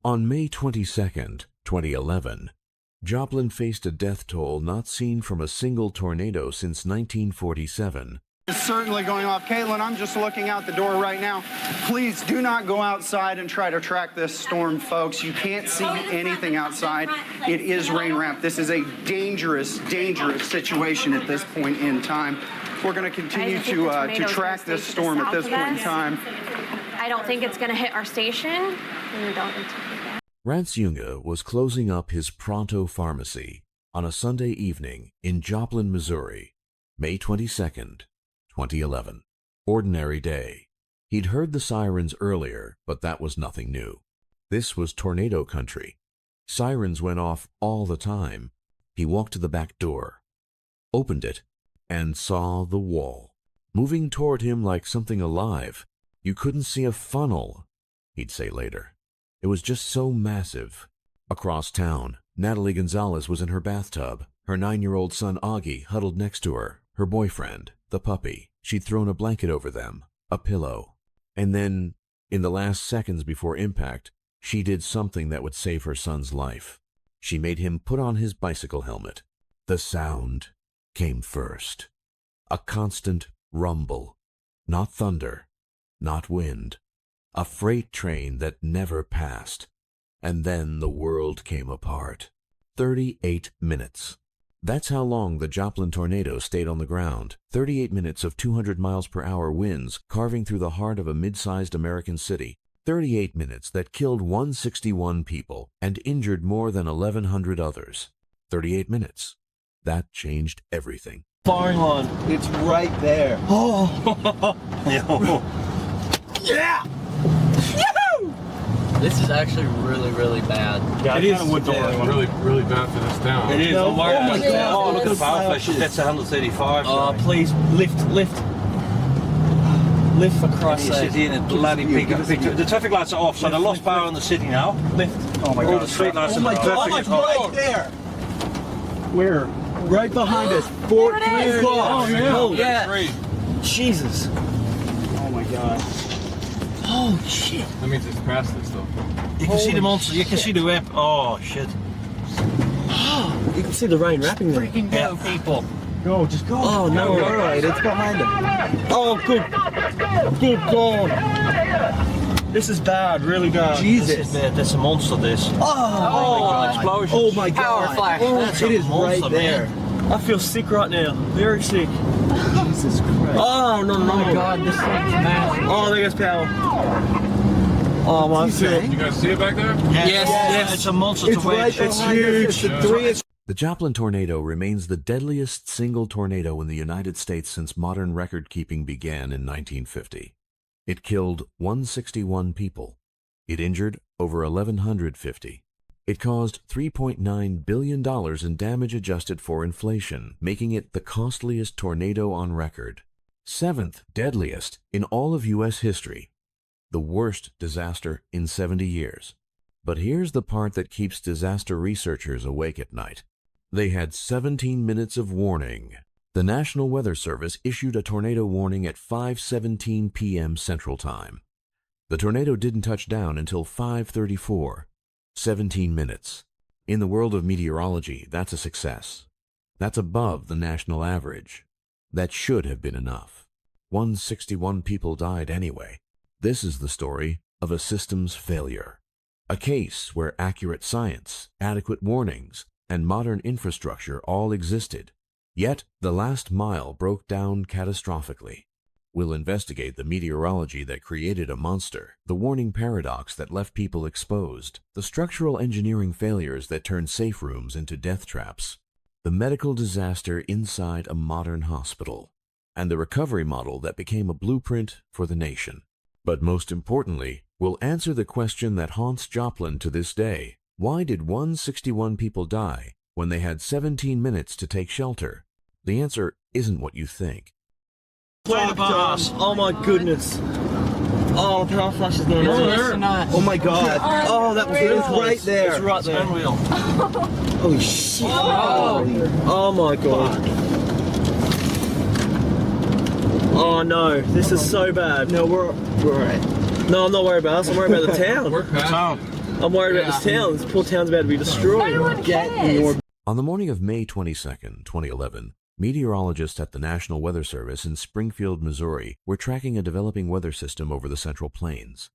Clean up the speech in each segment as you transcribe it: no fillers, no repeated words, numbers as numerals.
On May 22nd, 2011, Joplin faced a death toll not seen from a single tornado since 1947. It's certainly going off. Caitlin, I'm just looking out the door right now. Please do not go outside and try to track this storm, folks. You can't see anything outside. It is rain wrapped. This is a dangerous, dangerous situation at this point in time. We're going to continue to track this storm at this point in time. I don't think it's going to hit our station. We don't anticipate that. Rance Yunga was closing up his Pronto Pharmacy on a Sunday evening in Joplin, Missouri, May 22nd, 2011. Ordinary day. He'd heard the sirens earlier, but that was nothing new. This was tornado country. Sirens went off all the time. He walked to the back door, opened it, and saw the wall. Moving toward him like something alive. You couldn't see a funnel, he'd say later. It was just so massive. Across town, Natalie Gonzalez was in her bathtub, her 9-year-old son Augie huddled next to her, her boyfriend, the puppy. She'd thrown a blanket over them, a pillow. And then, in the last seconds before impact, she did something that would save her son's life. She made him put on his bicycle helmet. The sound came first. A constant rumble. Not thunder, not wind. A freight train that never passed. And then the world came apart. 38 minutes. That's how long the Joplin tornado stayed on the ground. 38 minutes of 200 miles per hour winds carving through the heart of a mid-sized American city. 38 minutes that killed 161 people and injured more than 1,100 others. 38 minutes. That changed everything. Firing line. It's right there. Oh. Yeah. Yahoo! This is actually really, really bad. Yeah, it is really, really bad for this town. It is. No, Oh my God. God. Oh, Look at the power flashes. That's 135. Oh, please, lift. Lift for Christ's sake. City and bloody pickup. The traffic lights are off, so they lost power in the city now. Lift. Oh my God. All the street lights and the traffic is off. Right there. Where? Right behind us. 4 o'clock. Oh, yeah. Jesus. Oh my God. Oh, shit. That means it's past this though. You can see the monster. You can see the web. Oh, shit. You can see the rain wrapping there. Freaking go, people. Go, just go. Oh, no. All right, it's behind him. Oh, good. Good God. This is bad, really bad. This is bad. That's a monster, this. Oh, God. Explosion. Oh my God. Power flash. That's it a is monster, right there. man. I feel sick right now. Very sick. Jesus Christ. Oh, no. Oh my God, this thing's massive. Oh, there goes power. Oh, my God. You guys see it back there? Yes. It's a monster to wedge. It's huge. It's Yeah. The Joplin tornado remains the deadliest single tornado in the United States since modern record-keeping began in 1950. It killed 161 people. It injured over 1,150. It caused $3.9 billion in damage adjusted for inflation, making it the costliest tornado on record. 7th deadliest in all of U.S. history. The worst disaster in 70 years. But here's the part that keeps disaster researchers awake at night. They had 17 minutes of warning. The National Weather Service issued a tornado warning at 5:17 p.m. Central Time. The tornado didn't touch down until 5:34. 17 minutes. In the world of meteorology, that's a success. That's above the national average. That should have been enough. 161 people died anyway. This is the story of a systems failure. A case where accurate science, adequate warnings, and modern infrastructure all existed. Yet the last mile broke down catastrophically. We'll investigate the meteorology that created a monster, the warning paradox that left people exposed, the structural engineering failures that turned safe rooms into death traps, the medical disaster inside a modern hospital, and the recovery model that became a blueprint for the nation. But most importantly, we'll answer the question that haunts Joplin to this day. Why did 161 people die when they had 17 minutes to take shelter? The answer isn't what you think. Oh my goodness. Oh, the power flash is going on. Oh my God. Oh, that was really close. right there. It's right there. Unreal. Holy shit. Oh my God. Oh no, this is so bad. No, we're all right. No, I'm not worried about us. I'm worried about the town. We're past. I'm worried about this town. This poor town's about to be destroyed. Get in your... On the morning of May 22, 2011, meteorologists at the National Weather Service in Springfield, Missouri, were tracking a developing weather system over the Central Plains.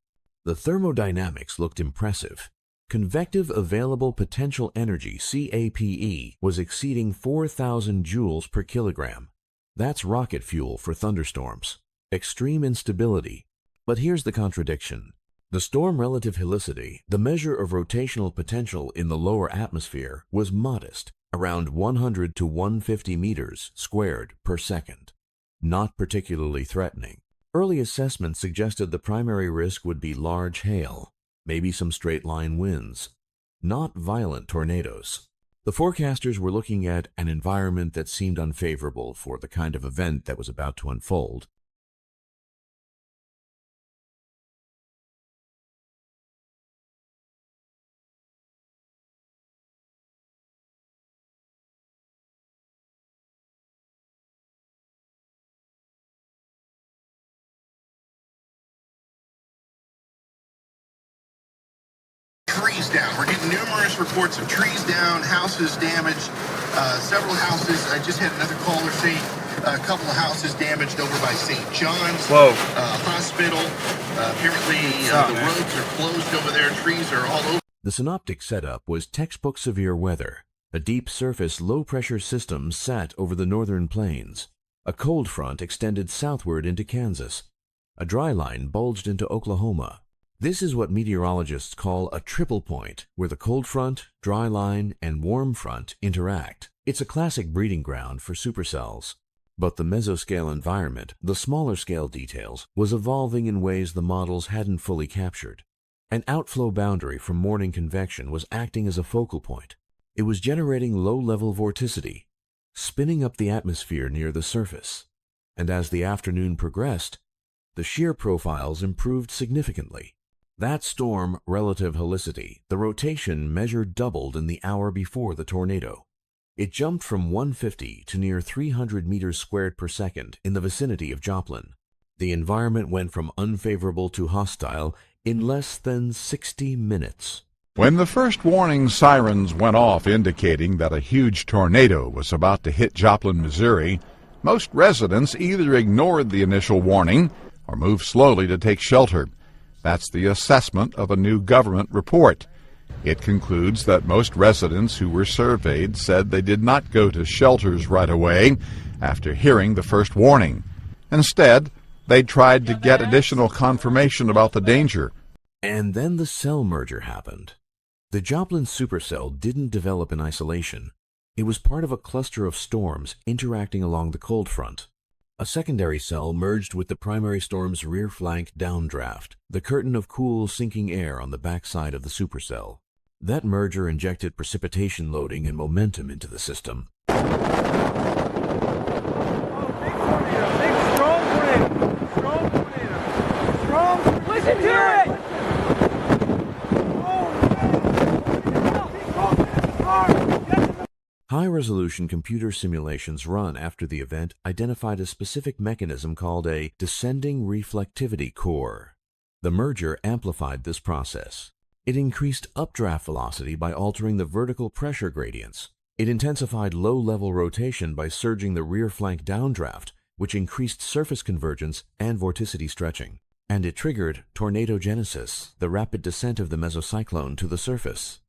The thermodynamics looked impressive. Convective available potential energy, CAPE, was exceeding 4,000 joules per kilogram. That's rocket fuel for thunderstorms. Extreme instability. But here's the contradiction. The storm relative helicity, the measure of rotational potential in the lower atmosphere, was modest, around 100 to 150 meters squared per second. Not particularly threatening. Early assessments suggested the primary risk would be large hail, maybe some straight-line winds, not violent tornadoes. The forecasters were looking at an environment that seemed unfavorable for the kind of event that was about to unfold. Trees down. We're getting numerous reports of trees down, houses damaged, several houses. I just had another caller say a couple of houses damaged over by St. John's Hospital. Apparently the roads are closed over there. Trees are all over. The synoptic setup was textbook severe weather. A deep surface low-pressure system sat over the northern plains. A cold front extended southward into Kansas. A dry line bulged into Oklahoma. This is what meteorologists call a triple point, where the cold front, dry line, and warm front interact. It's a classic breeding ground for supercells. But the mesoscale environment, the smaller scale details, was evolving in ways the models hadn't fully captured. An outflow boundary from morning convection was acting as a focal point. It was generating low-level vorticity, spinning up the atmosphere near the surface. And as the afternoon progressed, the shear profiles improved significantly. That storm relative helicity, the rotation measured doubled in the hour before the tornado. It jumped from 150 to near 300 meters squared per second in the vicinity of Joplin. The environment went from unfavorable to hostile in less than 60 minutes. When the first warning sirens went off indicating that a huge tornado was about to hit Joplin, Missouri, most residents either ignored the initial warning or moved slowly to take shelter. That's the assessment of a new government report. It concludes that most residents who were surveyed said they did not go to shelters right away after hearing the first warning. Instead, they tried to get additional confirmation about the danger. And then the cell merger happened. The Joplin supercell didn't develop in isolation. It was part of a cluster of storms interacting along the cold front. A secondary cell merged with the primary storm's rear flank downdraft, the curtain of cool, sinking air on the backside of the supercell. That merger injected precipitation loading and momentum into the system. Listen to it! High-resolution computer simulations run after the event identified a specific mechanism called a descending reflectivity core. The merger amplified this process. It increased updraft velocity by altering the vertical pressure gradients. It intensified low-level rotation by surging the rear flank downdraft, which increased surface convergence and vorticity stretching. And it triggered tornadogenesis, the rapid descent of the mesocyclone to the surface.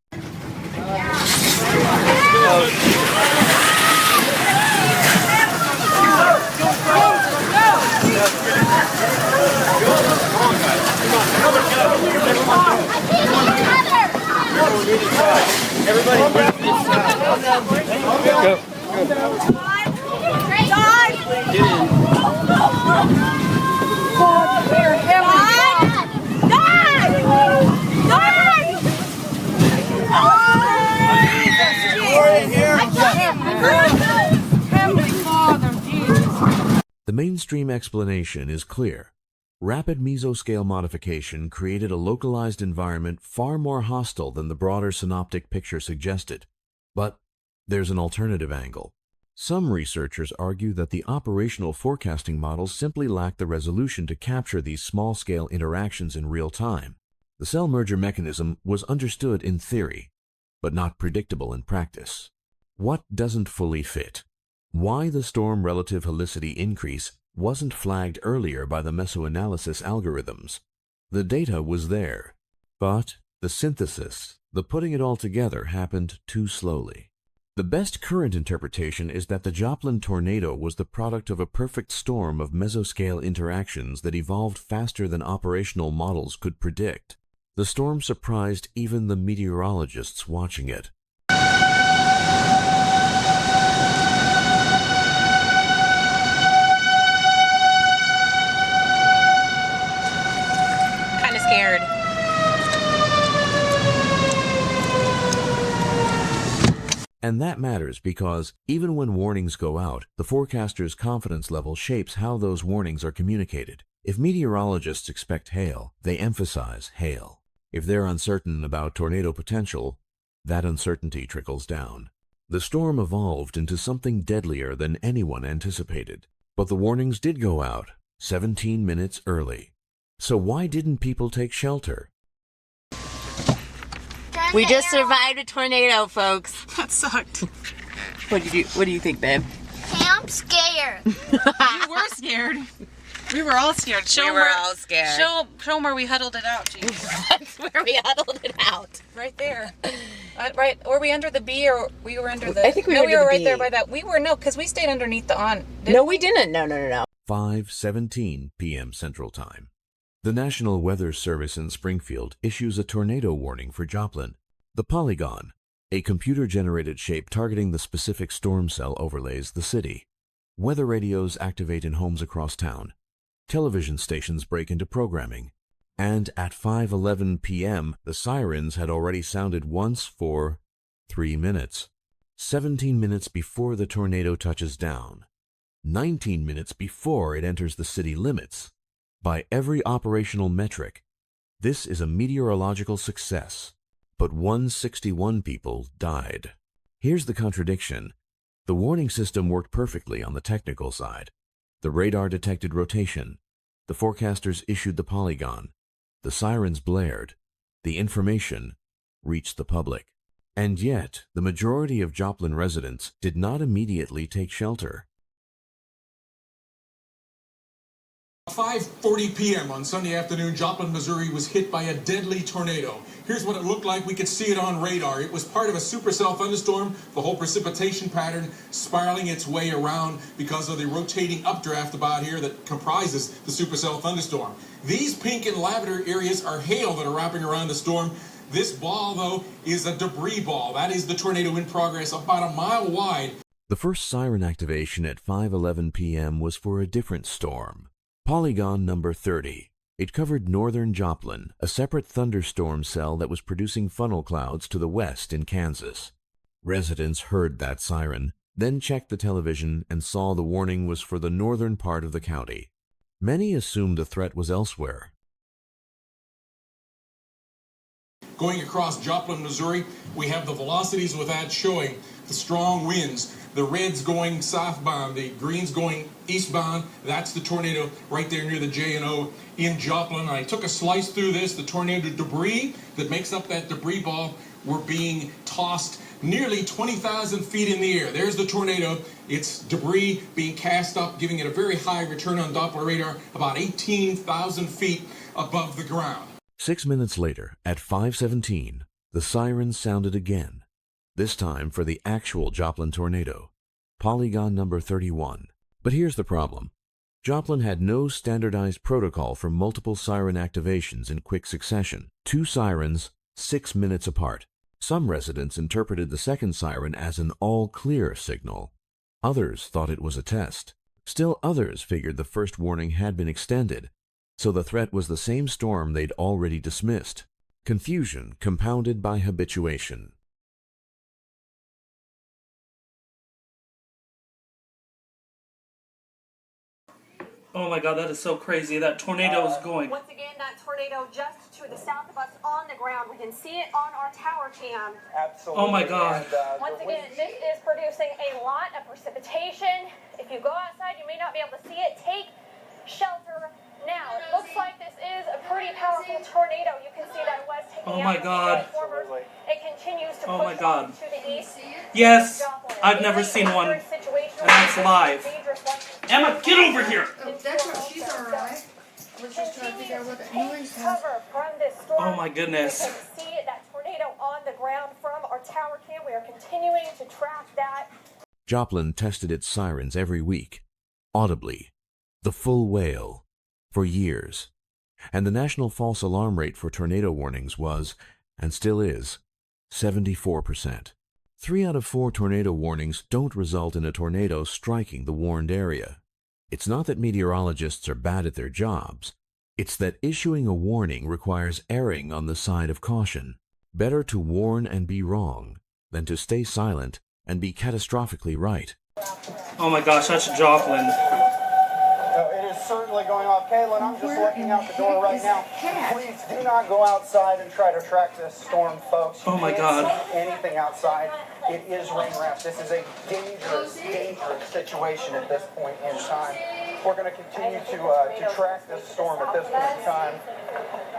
The mainstream explanation is clear. Rapid mesoscale modification created a localized environment far more hostile than the broader synoptic picture suggested. But there's an alternative angle. Some researchers argue that the operational forecasting models simply lack the resolution to capture these small-scale interactions in real time. The cell merger mechanism was understood in theory, but not predictable in practice. What doesn't fully fit? Why the storm relative helicity increase wasn't flagged earlier by the mesoanalysis algorithms? The data was there, but the synthesis, the putting it all together, happened too slowly. The best current interpretation is that the Joplin tornado was the product of a perfect storm of mesoscale interactions that evolved faster than operational models could predict. The storm surprised even the meteorologists watching it. Kind of scared. And that matters because even when warnings go out, the forecaster's confidence level shapes how those warnings are communicated. If meteorologists expect hail, they emphasize hail. If they're uncertain about tornado potential, that uncertainty trickles down. The storm evolved into something deadlier than anyone anticipated. But the warnings did go out 17 minutes early. So why didn't people take shelter? We just survived a tornado, folks. That sucked. What do you think, babe? Hey, I'm scared. You were scared. We were all scared. We were all scared. Show them where we huddled it out, Jesus. That's where we huddled it out. Right there. Right. Were we under the B or we were under the... I think we were under were the right B. there by that. We were, no, because we stayed underneath the on. No, we didn't. No. 5:17 p.m. Central Time. The National Weather Service in Springfield issues a tornado warning for Joplin. The polygon, a computer-generated shape targeting the specific storm cell, overlays the city. Weather radios activate in homes across town. Television stations break into programming. And at 5:11 p.m., the sirens had already sounded once for 3 minutes. 17 minutes before the tornado touches down. 19 minutes before it enters the city limits. By every operational metric, this is a meteorological success. But 161 people died. Here's the contradiction. The warning system worked perfectly on the technical side. The radar detected rotation. The forecasters issued the polygon. The sirens blared. The information reached the public. And yet, the majority of Joplin residents did not immediately take shelter. 5:40 p.m. on Sunday afternoon, Joplin, Missouri was hit by a deadly tornado. Here's what it looked like. We could see it on radar. It was part of a supercell thunderstorm, the whole precipitation pattern spiraling its way around because of the rotating updraft about here that comprises the supercell thunderstorm. These pink and lavender areas are hail that are wrapping around the storm. This ball, though, is a debris ball. That is the tornado in progress, about a mile wide. The first siren activation at 5:11 p.m. was for a different storm. Polygon number 30. It covered northern Joplin, a separate thunderstorm cell that was producing funnel clouds to the west in Kansas. Residents heard that siren, then checked the television and saw the warning was for the northern part of the county. Many assumed the threat was elsewhere. Going across Joplin, Missouri, we have the velocities with that showing the strong winds. The red's going southbound, the green's going eastbound. That's the tornado right there near the J&O in Joplin. I took a slice through this. The tornado debris that makes up that debris ball were being tossed nearly 20,000 feet in the air. There's the tornado. It's debris being cast up, giving it a very high return on Doppler radar, about 18,000 feet above the ground. 6 minutes later, at 5:17, the siren sounded again. This time for the actual Joplin tornado, polygon number 31. But here's the problem. Joplin had no standardized protocol for multiple siren activations in quick succession. 2 sirens, 6 minutes apart. Some residents interpreted the second siren as an all-clear signal. Others thought it was a test. Still others figured the first warning had been extended, so the threat was the same storm they'd already dismissed. Confusion compounded by habituation. Oh my God, that is so crazy. That tornado is going. Once again, that tornado just to the south of us on the ground. We can see it on our tower cam. Absolutely. Oh my God. Once again, this is producing a lot of precipitation. If you go outside, you may not be able to see it. Take shelter Now, it looks like this is a pretty powerful tornado. You can see that it was taking Oh my out God. transformers. It continues to Oh push my God. on to the east. Yes, Joplin. I've never It's a seen one, dangerous situation. and that's live. Dangerous one. Emma, get over here! Oh, that's what she's alright. I was just trying to figure out what that noise was. Cover from this storm. Oh my goodness. You can see that tornado on the ground from our tower cam. We are continuing to track that. Joplin tested its sirens every week, audibly, the full wail, for years. And the national false alarm rate for tornado warnings was, and still is, 74%. 3 out of 4 tornado warnings don't result in a tornado striking the warned area. It's not that meteorologists are bad at their jobs. It's that issuing a warning requires erring on the side of caution. Better to warn and be wrong than to stay silent and be catastrophically right. Oh my gosh, that's Joplin. It is certainly going off. Caitlin, I'm just looking out the door right now. Please do not go outside and try to track this storm, folks. You Oh my can't God. see anything outside. It is rain wrapped. This is a dangerous, dangerous situation at this point in time. We're going to continue to track this storm at this point in time.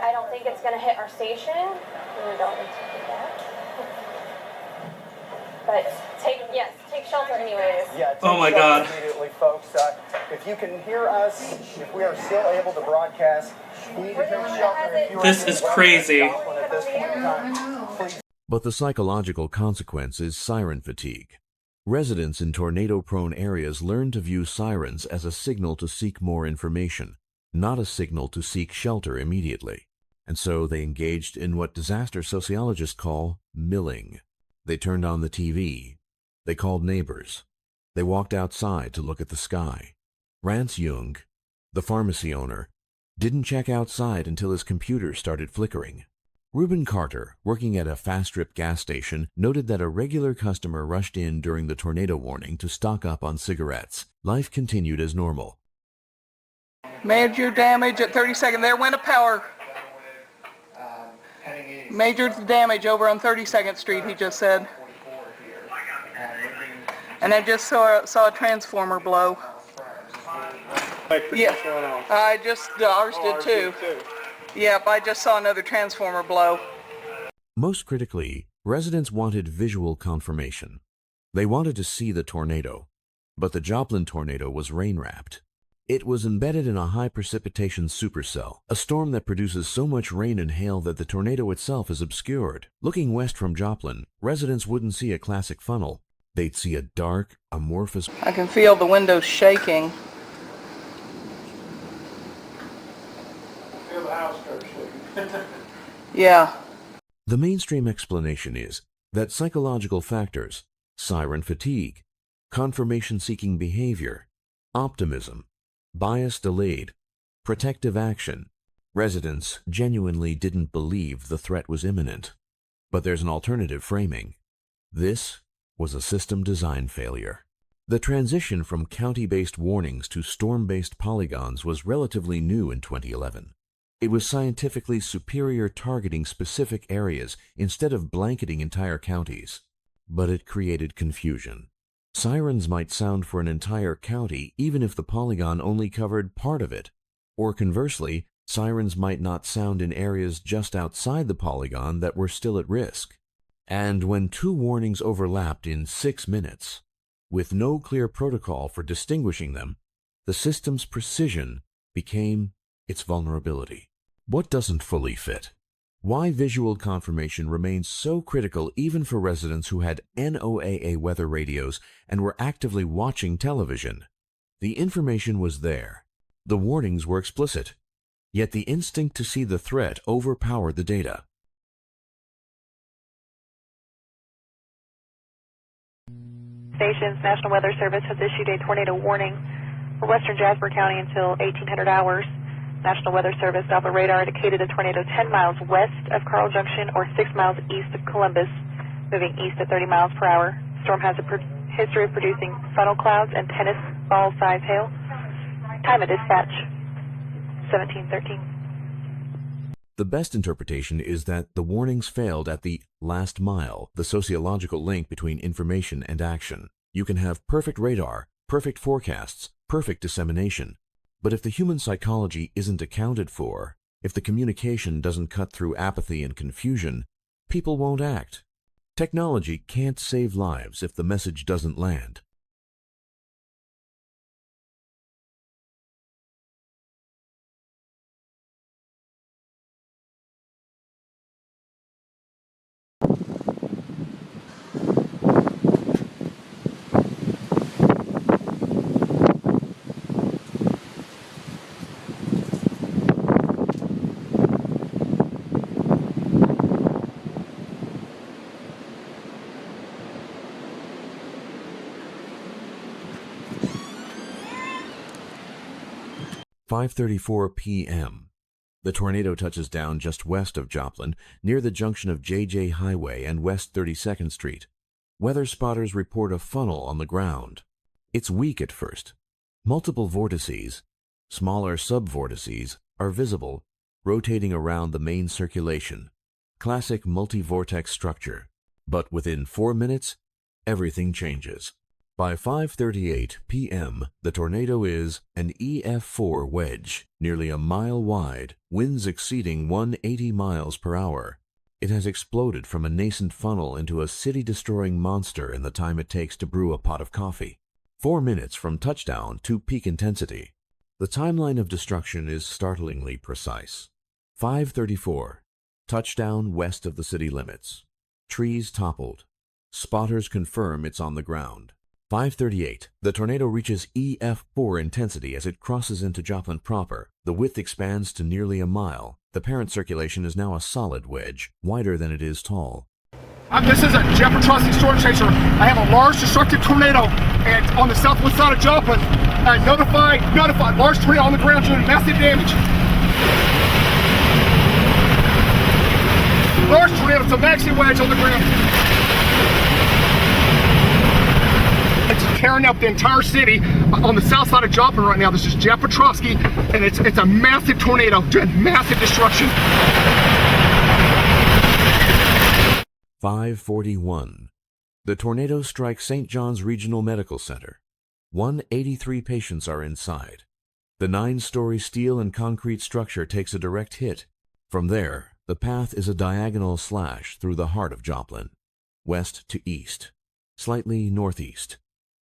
I don't think it's going to hit our station. We don't need to do that. But take shelter anyways. Yeah, take Oh my shelter God. immediately, folks. If you can hear us, if we are still able to broadcast, we need to take shelter. If you are This in is Western crazy. Joplin at this point in time, please. But the psychological consequence is siren fatigue. Residents in tornado-prone areas learn to view sirens as a signal to seek more information, not a signal to seek shelter immediately. And so they engaged in what disaster sociologists call milling. They turned on the TV. They called neighbors. They walked outside to look at the sky. Rance Jung, the pharmacy owner, didn't check outside until his computer started flickering. Reuben Carter, working at a fast trip gas station, noted that a regular customer rushed in during the tornado warning to stock up on cigarettes. Life continued as normal. Major damage at 32nd. There went a power. Major damage over on 32nd Street, he just said. And I just saw a transformer blow. Yeah, ours did too. Yep, I just saw another transformer blow. Most critically, residents wanted visual confirmation. They wanted to see the tornado, but the Joplin tornado was rain-wrapped. It was embedded in a high-precipitation supercell, a storm that produces so much rain and hail that the tornado itself is obscured. Looking west from Joplin, residents wouldn't see a classic funnel. They'd see a dark, amorphous... I can feel the windows shaking. Feel the house start shaking. Yeah. The mainstream explanation is that psychological factors, siren fatigue, confirmation-seeking behavior, optimism, bias delayed, protective action. Residents genuinely didn't believe the threat was imminent. But there's an alternative framing. This was a system design failure. The transition from county-based warnings to storm-based polygons was relatively new in 2011. It was scientifically superior targeting specific areas instead of blanketing entire counties. But it created confusion. Sirens might sound for an entire county even if the polygon only covered part of it. Or conversely, sirens might not sound in areas just outside the polygon that were still at risk. And when 2 warnings overlapped in 6 minutes, with no clear protocol for distinguishing them, the system's precision became its vulnerability. What doesn't fully fit? Why visual confirmation remains so critical even for residents who had NOAA weather radios and were actively watching television? The information was there. The warnings were explicit. Yet the instinct to see the threat overpowered the data. Stations, National Weather Service has issued a tornado warning for western Jasper County until 1800 hours. National Weather Service Doppler radar indicated a tornado 10 miles west of Carl Junction or 6 miles east of Columbus, moving east at 30 miles per hour. Storm has a history of producing funnel clouds and tennis ball size hail. Time of dispatch, 1713. The best interpretation is that the warnings failed at the last mile, the sociological link between information and action. You can have perfect radar, perfect forecasts, perfect dissemination, But if the human psychology isn't accounted for, if the communication doesn't cut through apathy and confusion, people won't act. Technology can't save lives if the message doesn't land. "5:34 p.m. The tornado touches down just west of Joplin, near the junction of J.J. Highway and West 32nd Street. Weather spotters report a funnel on the ground. It's weak at first. Multiple vortices, smaller subvortices, are visible, rotating around the main circulation. Classic multi-vortex structure. But within 4 minutes, everything changes. By 5:38 p.m., the tornado is an EF5 wedge, nearly a mile wide, winds exceeding 180 miles per hour. It has exploded from a nascent funnel into a city-destroying monster in the time it takes to brew a pot of coffee. 4 minutes from touchdown to peak intensity. The timeline of destruction is startlingly precise. 5:34. Touchdown west of the city limits. Trees toppled. Spotters confirm it's on the ground. 5:38. The tornado reaches EF4 intensity as it crosses into Joplin proper. The width expands to nearly a mile. The parent circulation is now a solid wedge, wider than it is tall. This is a Joplin storm chaser. I have a large destructive tornado and on the southwest side of Joplin. Notified, large tornado on the ground doing massive damage. Large tornado, it's a maxi wedge on the ground. It's tearing up the entire city on the south side of Joplin right now. This is Jeff Petrosky, and it's a massive tornado doing massive destruction. 5:41. The tornado strikes St. John's Regional Medical Center. 183 patients are inside. The 9-story steel and concrete structure takes a direct hit. From there, the path is a diagonal slash through the heart of Joplin, west to east, slightly northeast.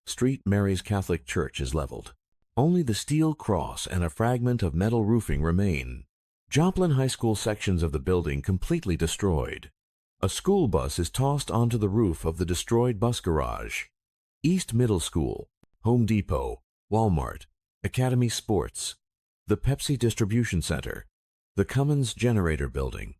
Street Mary's Catholic Church is leveled. Only the steel cross and a fragment of metal roofing remain. Joplin High School sections of the building completely destroyed. A school bus is tossed onto the roof of the destroyed bus garage. East Middle School, Home Depot, Walmart, Academy Sports, the Pepsi Distribution Center, the Cummins Generator Building.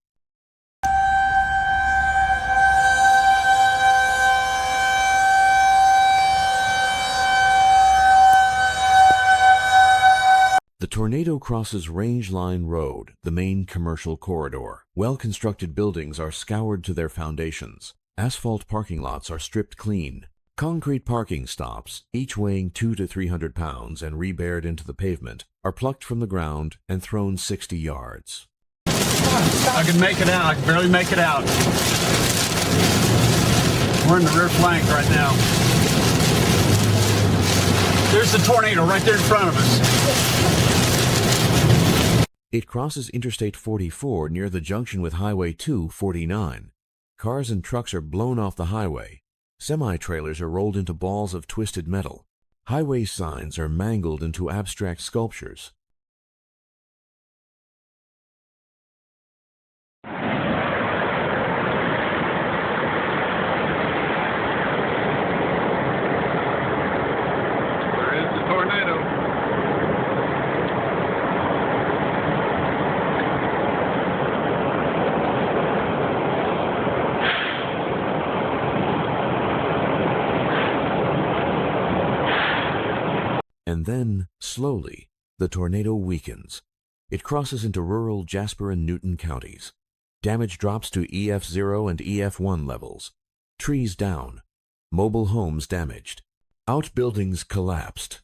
The tornado crosses Range Line Road, the main commercial corridor. Well-constructed buildings are scoured to their foundations. Asphalt parking lots are stripped clean. Concrete parking stops, each weighing 200 to 300 pounds and rebared into the pavement, are plucked from the ground and thrown 60 yards. I can make it out. I can barely make it out. We're in the rear flank right now. There's the tornado right there in front of us. It crosses Interstate 44 near the junction with Highway 249. Cars and trucks are blown off the highway. Semi-trailers are rolled into balls of twisted metal. Highway signs are mangled into abstract sculptures. There is the tornado. And then, slowly, the tornado weakens. It crosses into rural Jasper and Newton counties. Damage drops to EF0 and EF1 levels. Trees down. Mobile homes damaged. Outbuildings collapsed.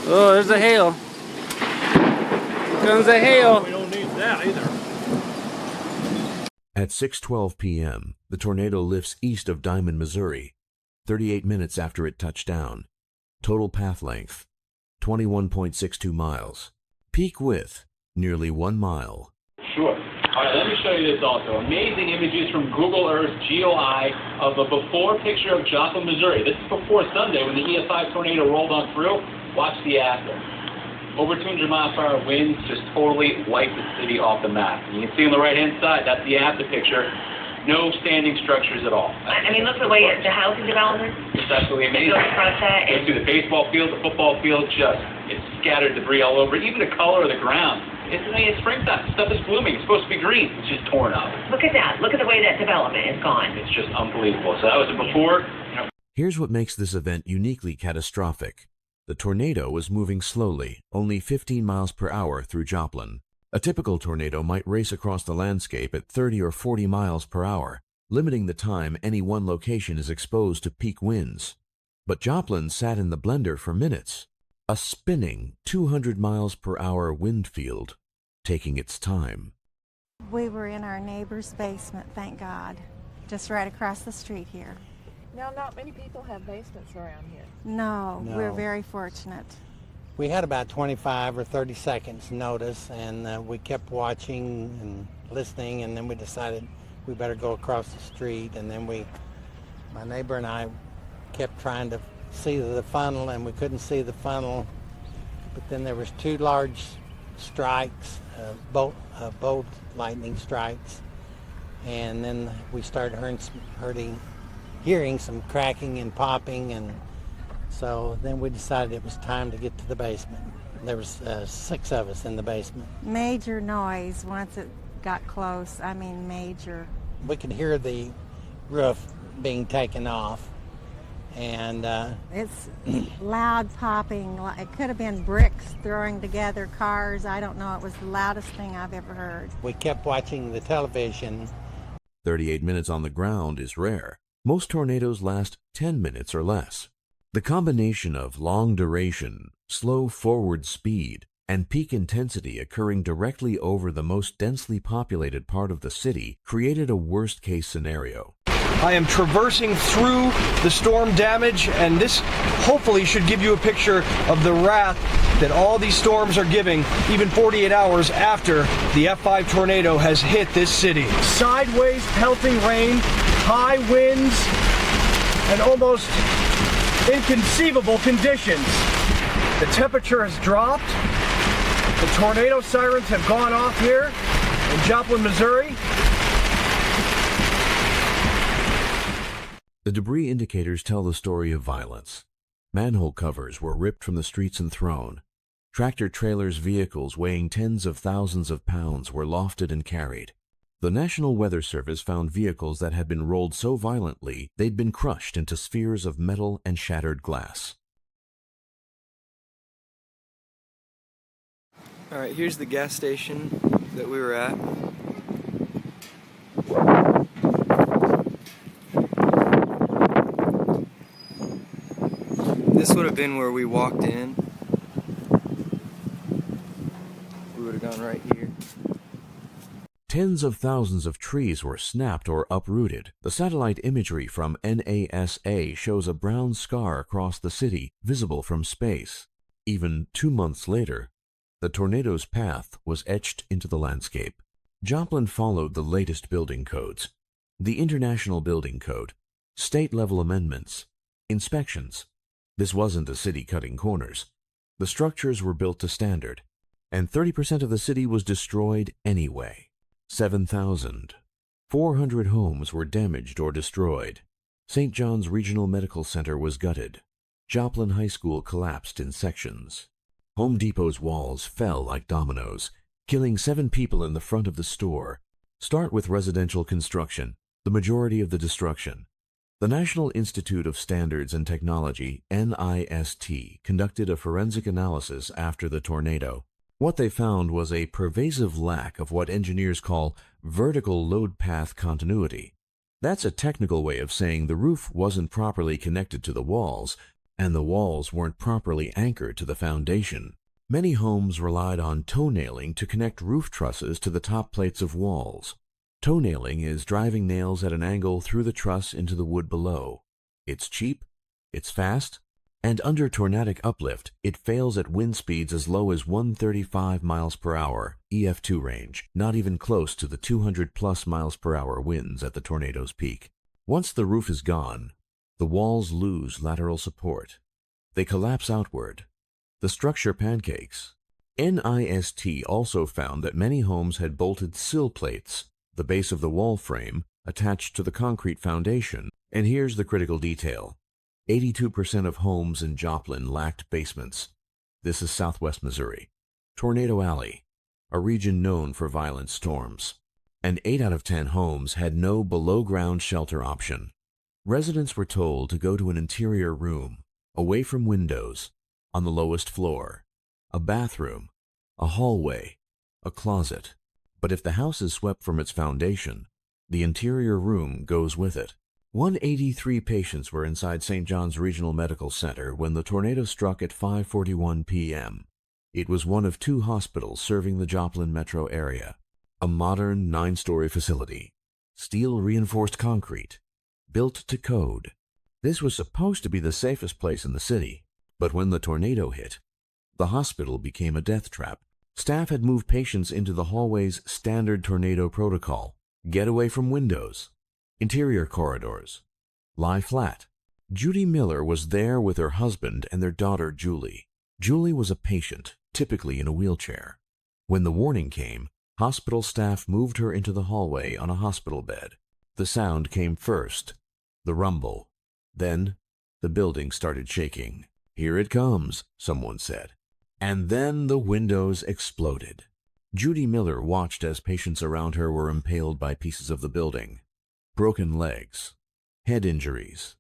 Oh, there's a hail. Here comes the hail. We don't need that either. At 6:12 p.m., the tornado lifts east of Diamond, Missouri. 38 minutes after it touched down. Total path length, 21.62 miles. Peak width, nearly 1 mile. Sure. All right, let me show you this also. Amazing images from Google Earth GeoEye of a before picture of Joplin, Missouri. This is before Sunday when the EF5 tornado rolled on through. Watch the after. Over 200 miles per hour winds just totally wiped the city off the map. And you can see on the right-hand side, that's the after picture. No standing structures at all. I mean, look at the way the housing development. It's absolutely amazing. Goes across that. You see the baseball field, the football field, it's scattered debris all over. Even the color of the ground. It's springtime. Stuff is blooming. It's supposed to be green. It's just torn up. Look at that. Look at the way that development is gone. It's just unbelievable. So that was a before. Here's what makes this event uniquely catastrophic. The tornado was moving slowly, only 15 miles per hour through Joplin. A typical tornado might race across the landscape at 30 or 40 miles per hour, limiting the time any one location is exposed to peak winds. But Joplin sat in the blender for minutes, a spinning 200 miles per hour wind field, taking its time. We were in our neighbor's basement, thank God, just right across the street here. Now, not many people have basements around here. No, we're very fortunate. We had about 25 or 30 seconds notice, and we kept watching and listening, and then we decided we better go across the street, and then my neighbor and I kept trying to see the funnel, and we couldn't see the funnel, but then there was two large strikes, bolt lightning strikes, and then we started hearing some cracking and popping, and so then we decided it was time to get to the basement. There was 6 of us in the basement. Major noise once it got close, I mean major. We could hear the roof being taken off, and it's loud popping. It could have been bricks throwing together cars. I don't know. It was the loudest thing I've ever heard. We kept watching the television. 38 minutes on the ground is rare. Most tornadoes last 10 minutes or less. The combination of long duration, slow forward speed, and peak intensity occurring directly over the most densely populated part of the city created a worst-case scenario. I am traversing through the storm damage, and this hopefully should give you a picture of the wrath that all these storms are giving, even 48 hours after the F5 tornado has hit this city. Sideways pelting rain, high winds, and almost inconceivable conditions. The temperature has dropped. The tornado sirens have gone off here in Joplin, Missouri. The debris indicators tell the story of violence. Manhole covers were ripped from the streets and thrown. Tractor-trailers vehicles weighing tens of thousands of pounds were lofted and carried. The National Weather Service found vehicles that had been rolled so violently they'd been crushed into spheres of metal and shattered glass. All right, here's the gas station that we were at. This would have been where we walked in. We would have gone right here. Tens of thousands of trees were snapped or uprooted. The satellite imagery from NASA shows a brown scar across the city, visible from space. Even 2 months later, the tornado's path was etched into the landscape. Joplin followed the latest building codes, the International Building Code, state-level amendments, inspections. This wasn't a city cutting corners. The structures were built to standard, and 30% of the city was destroyed anyway. 7,400 homes were damaged or destroyed. St. John's Regional Medical Center was gutted. Joplin High School collapsed in sections. Home Depot's walls fell like dominoes, killing 7 people in the front of the store. Start with residential construction, the majority of the destruction. The National Institute of Standards and Technology, NIST, conducted a forensic analysis after the tornado. What they found was a pervasive lack of what engineers call vertical load path continuity. That's a technical way of saying the roof wasn't properly connected to the walls, and the walls weren't properly anchored to the foundation. Many homes relied on toe nailing to connect roof trusses to the top plates of walls. Toe nailing is driving nails at an angle through the truss into the wood below. It's cheap, it's fast, and under tornadic uplift, it fails at wind speeds as low as 135 miles per hour, EF2 range, not even close to the 200+ miles per hour winds at the tornado's peak. Once the roof is gone, the walls lose lateral support. They collapse outward. The structure pancakes. NIST also found that many homes had bolted sill plates, the base of the wall frame, attached to the concrete foundation. And here's the critical detail. 82% of homes in Joplin lacked basements. This is southwest Missouri. Tornado Alley, a region known for violent storms. And 8 out of 10 homes had no below-ground shelter option. Residents were told to go to an interior room, away from windows, on the lowest floor, a bathroom, a hallway, a closet. But if the house is swept from its foundation, the interior room goes with it. 183 patients were inside St. John's Regional Medical Center when the tornado struck at 5:41 p.m. It was one of 2 hospitals serving the Joplin metro area. A modern 9-story facility, steel-reinforced concrete, built to code. This was supposed to be the safest place in the city, but when the tornado hit, the hospital became a death trap. Staff had moved patients into the hallway's standard tornado protocol. Get away from windows. Interior corridors. Lie flat. Judy Miller was there with her husband and their daughter Julie. Julie was a patient, typically in a wheelchair. When the warning came, hospital staff moved her into the hallway on a hospital bed. The sound came first, the rumble. Then, the building started shaking. "Here it comes," someone said. And then the windows exploded. Judy Miller watched as patients around her were impaled by pieces of the building. Broken legs, head injuries,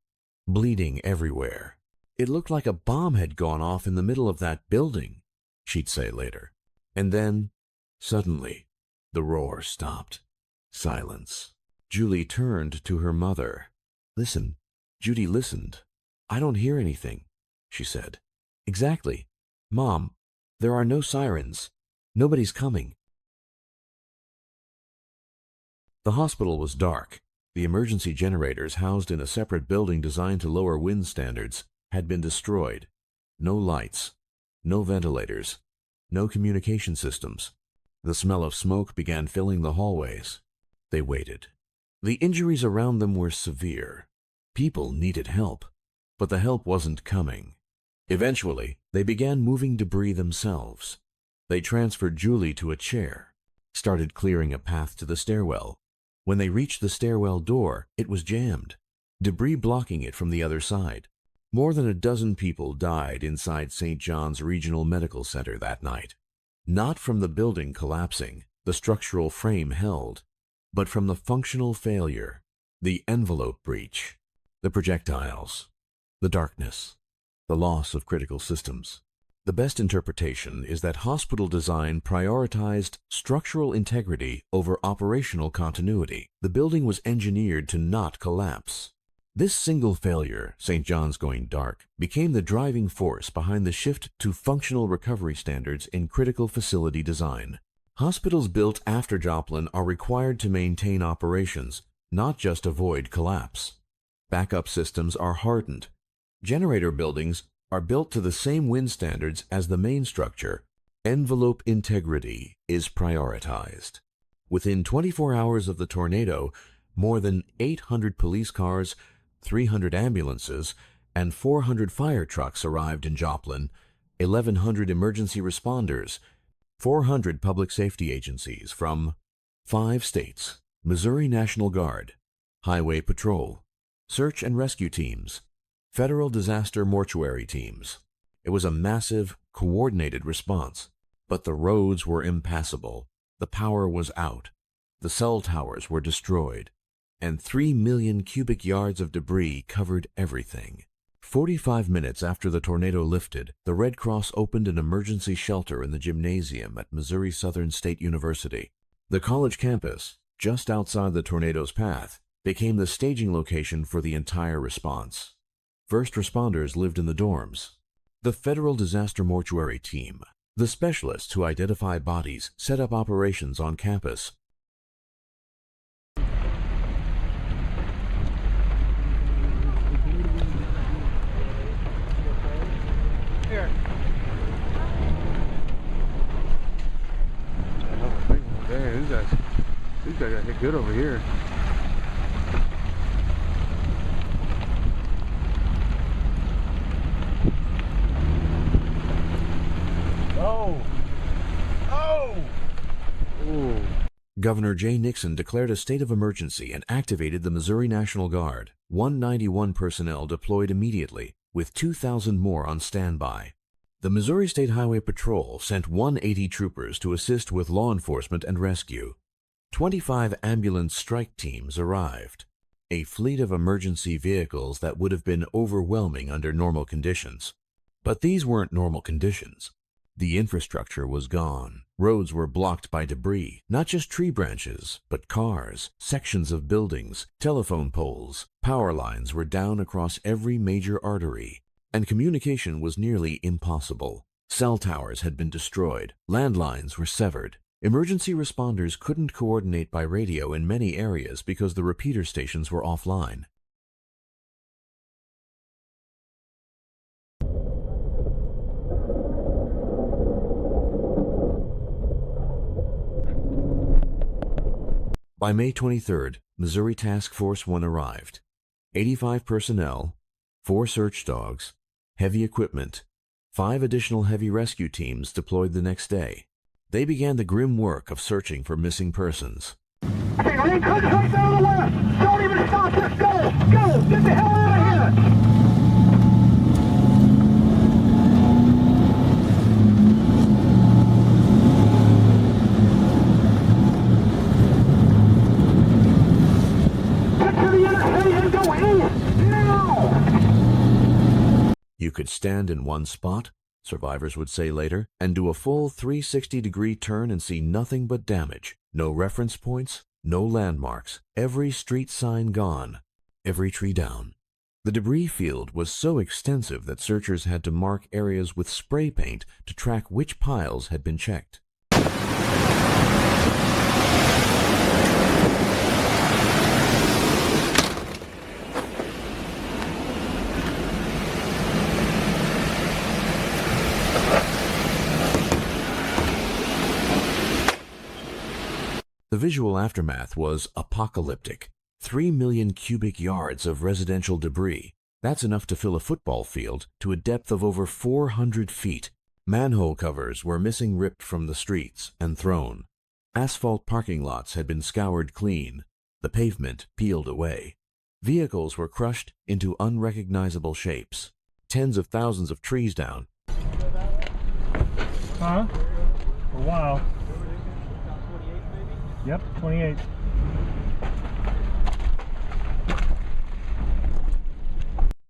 bleeding everywhere. "It looked like a bomb had gone off in the middle of that building," she'd say later. And then, suddenly, the roar stopped. Silence. Julie turned to her mother. "Listen." Judy listened. "I don't hear anything," she said. "Exactly. Mom, there are no sirens. Nobody's coming." The hospital was dark. The emergency generators, housed in a separate building designed to lower wind standards, had been destroyed. No lights, no ventilators, no communication systems. The smell of smoke began filling the hallways. They waited. The injuries around them were severe. People needed help, but the help wasn't coming. Eventually, they began moving debris themselves. They transferred Julie to a chair, started clearing a path to the stairwell. When they reached the stairwell door, it was jammed, debris blocking it from the other side. More than a dozen people died inside St. John's Regional Medical Center that night. Not from the building collapsing, the structural frame held, but from the functional failure, the envelope breach, the projectiles, the darkness, the loss of critical systems. The best interpretation is that hospital design prioritized structural integrity over operational continuity. The building was engineered to not collapse. This single failure, St. John's going dark, became the driving force behind the shift to functional recovery standards in critical facility design. Hospitals built after Joplin are required to maintain operations, not just avoid collapse. Backup systems are hardened. Generator buildings are built to the same wind standards as the main structure. Envelope integrity is prioritized. Within 24 hours of the tornado, more than 800 police cars, 300 ambulances, and 400 fire trucks arrived in Joplin, 1,100 emergency responders, 400 public safety agencies from 5 states, Missouri National Guard, Highway Patrol, search and rescue teams, federal disaster mortuary teams. It was a massive, coordinated response, but the roads were impassable. The power was out. The cell towers were destroyed, and 3 million cubic yards of debris covered everything. 45 minutes after the tornado lifted, the Red Cross opened an emergency shelter in the gymnasium at Missouri Southern State University. The college campus, just outside the tornado's path, became the staging location for the entire response. First responders lived in the dorms. The Federal Disaster Mortuary Team, the specialists who identify bodies, set up operations on campus. here. Dang, these guys got hit good over here. Oh! Oh! Ooh. Governor Jay Nixon declared a state of emergency and activated the Missouri National Guard. 191 personnel deployed immediately, with 2,000 more on standby. The Missouri State Highway Patrol sent 180 troopers to assist with law enforcement and rescue. 25 ambulance strike teams arrived, a fleet of emergency vehicles that would have been overwhelming under normal conditions. But these weren't normal conditions. The infrastructure was gone. Roads were blocked by debris, not just tree branches, but cars, sections of buildings, telephone poles. Power lines were down across every major artery, and communication was nearly impossible. Cell towers had been destroyed. Landlines were severed. Emergency responders couldn't coordinate by radio in many areas because the repeater stations were offline. By May 23rd, Missouri Task Force 1 arrived. 85 personnel, 4 search dogs, heavy equipment, 5 additional heavy rescue teams deployed the next day. They began the grim work of searching for missing persons. Okay, rain comes right down the left. Don't even stop, just go. Go, get the hell out of here. You could stand in one spot, survivors would say later, and do a full 360-degree turn and see nothing but damage. No reference points, no landmarks, every street sign gone, every tree down. The debris field was so extensive that searchers had to mark areas with spray paint to track which piles had been checked. The visual aftermath was apocalyptic. 3 million cubic yards of residential debris. That's enough to fill a football field to a depth of over 400 feet. Manhole covers were missing, ripped from the streets and thrown. Asphalt parking lots had been scoured clean. The pavement peeled away. Vehicles were crushed into unrecognizable shapes. Tens of thousands of trees down. Huh? For a while. Yep, 28.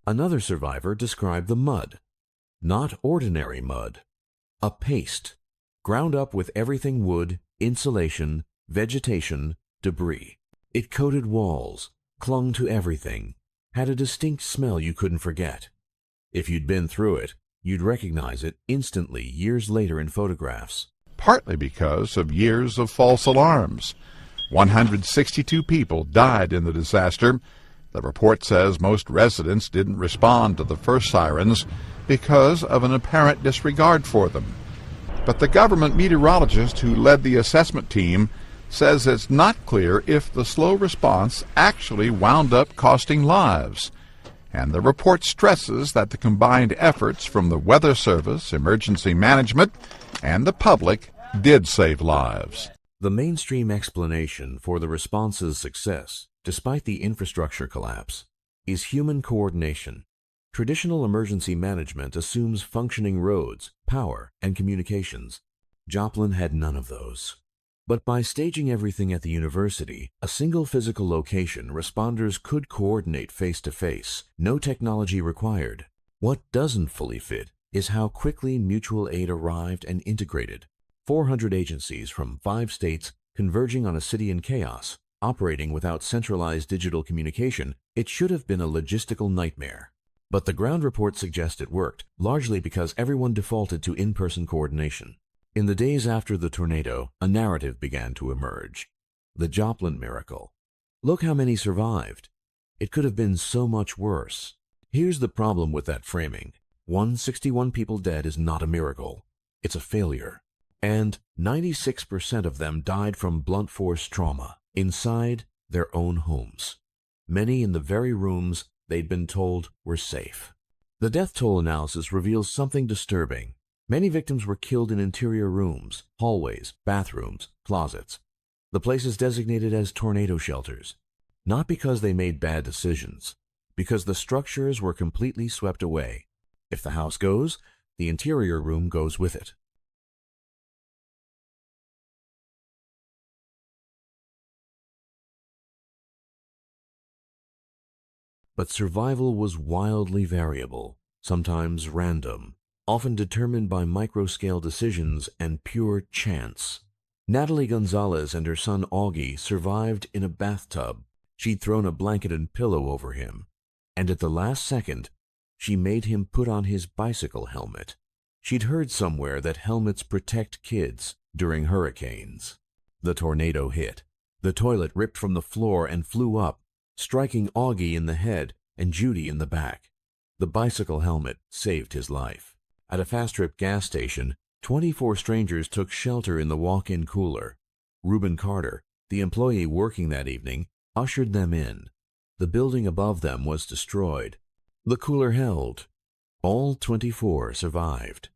Another survivor described the mud. Not ordinary mud. A paste, ground up with everything wood, insulation, vegetation, debris. It coated walls, clung to everything, had a distinct smell you couldn't forget. If you'd been through it, you'd recognize it instantly years later in photographs. Partly because of years of false alarms. 162 people died in the disaster. The report says most residents didn't respond to the first sirens because of an apparent disregard for them. But the government meteorologist who led the assessment team says it's not clear if the slow response actually wound up costing lives. And the report stresses that the combined efforts from the Weather Service, emergency management, and the public did save lives. The mainstream explanation for the response's success, despite the infrastructure collapse, is human coordination. Traditional emergency management assumes functioning roads, power, and communications. Joplin had none of those. But by staging everything at the university, a single physical location, responders could coordinate face-to-face, no technology required. What doesn't fully fit is how quickly mutual aid arrived and integrated. 400 agencies from 5 states converging on a city in chaos, operating without centralized digital communication. It should have been a logistical nightmare. But the ground report suggests it worked, largely because everyone defaulted to in-person coordination. In the days after the tornado, a narrative began to emerge. The Joplin miracle. Look how many survived. It could have been so much worse. Here's the problem with that framing. 161 people dead is not a miracle. It's a failure. And 96% of them died from blunt force trauma inside their own homes. Many in the very rooms they'd been told were safe. The death toll analysis reveals something disturbing. Many victims were killed in interior rooms, hallways, bathrooms, closets, the places designated as tornado shelters. Not because they made bad decisions, because the structures were completely swept away. If the house goes, the interior room goes with it. But survival was wildly variable, sometimes random, often determined by micro-scale decisions and pure chance. Natalie Gonzalez and her son Augie survived in a bathtub. She'd thrown a blanket and pillow over him, and at the last second, she made him put on his bicycle helmet. She'd heard somewhere that helmets protect kids during hurricanes. The tornado hit. The toilet ripped from the floor and flew up, striking Augie in the head and Judy in the back. The bicycle helmet saved his life. At a Fast Trip gas station, 24 strangers took shelter in the walk-in cooler. Reuben Carter, the employee working that evening, ushered them in. The building above them was destroyed. The cooler held. All 24 survived.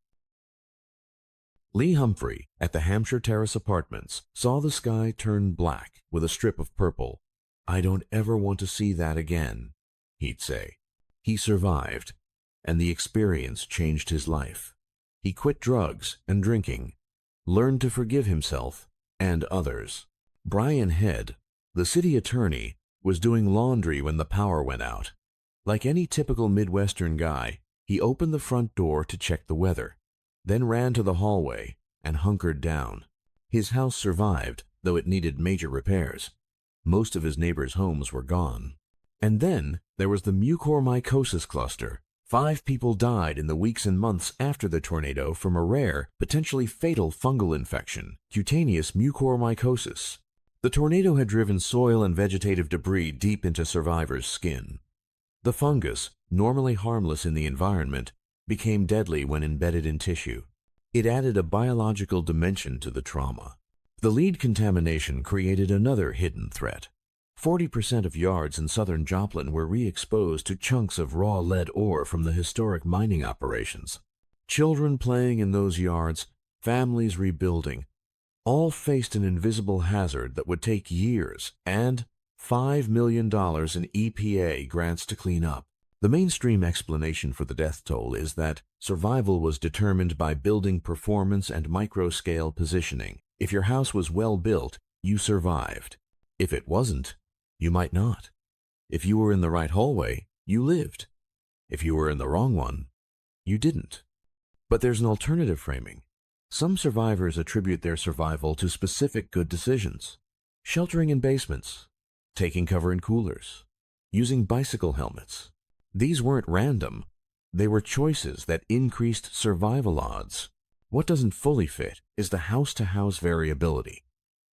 Lee Humphrey, at the Hampshire Terrace Apartments, saw the sky turn black with a strip of purple. "I don't ever want to see that again," he'd say. He survived, and the experience changed his life. He quit drugs and drinking, learned to forgive himself and others. Brian Head, the city attorney, was doing laundry when the power went out. Like any typical Midwestern guy, he opened the front door to check the weather, then ran to the hallway and hunkered down. His house survived, though it needed major repairs. Most of his neighbors' homes were gone. And then there was the mucormycosis cluster. 5 people died in the weeks and months after the tornado from a rare, potentially fatal fungal infection, cutaneous mucormycosis. The tornado had driven soil and vegetative debris deep into survivors' skin. The fungus, normally harmless in the environment, became deadly when embedded in tissue. It added a biological dimension to the trauma. The lead contamination created another hidden threat. 40% of yards in southern Joplin were re-exposed to chunks of raw lead ore from the historic mining operations. Children playing in those yards, families rebuilding, all faced an invisible hazard that would take years and $5 million in EPA grants to clean up. The mainstream explanation for the death toll is that survival was determined by building performance and micro-scale positioning. If your house was well built, you survived. If it wasn't, you might not. If you were in the right hallway, you lived. If you were in the wrong one, you didn't. But there's an alternative framing. Some survivors attribute their survival to specific good decisions. Sheltering in basements, taking cover in coolers, using bicycle helmets. These weren't random. They were choices that increased survival odds. What doesn't fully fit is the house-to-house variability.